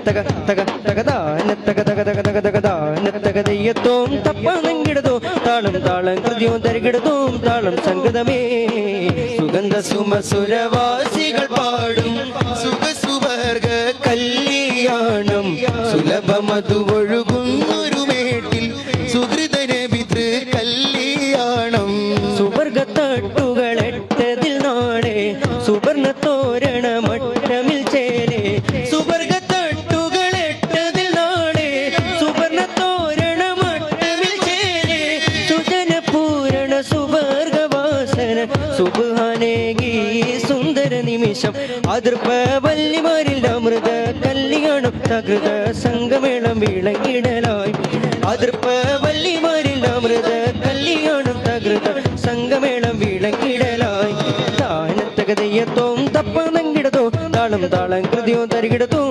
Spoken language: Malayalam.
തക തക തകതാന തക തക തക തക തകതാന തകതയ്യത്തോം തപ്പനങ്കിടതോ താളം താളം കൃതിയും തരികിടതോം താളം സംഗതമേ സുഗന്ധ സുമസുരവാസികൾ പാടും സുഖസുവർഗ കല്യാണം സുലഭമതു ഒഴുകുന്നൊരു മേട്ടിൽ സുഹൃതന പിതൃ കല്യാണം സുവർഗത്തട്ടുകളെട്ടതിൽ നാളെ സുവർണ തോരണ മട്ടമിൽ ചേരെ സുവർഗത്തട്ടുകളെട്ടതിൽ നാളെ സുവർണ തോരണ മട്ടമിൽ ചേരെ സുജന പൂരണ സുവർഗവാസന സുബാനേകി സുന്ദര നിമിഷം അതിർപ്പ വല്ലിമാരിൽ അമൃത കല്യാണം തകൃത സംഗമേളം വിളങ്ങിടലായി അതിർപ്പ വല്ലിമാരിൽ അമൃത കല്യാണം തകൃത സംഗമേളം വിളങ്ങിടലായി താനത്തകതയ്യത്തോം തപ്പനങ്കിടതോ താളം താളം കൃതിയോ തരികിടതോ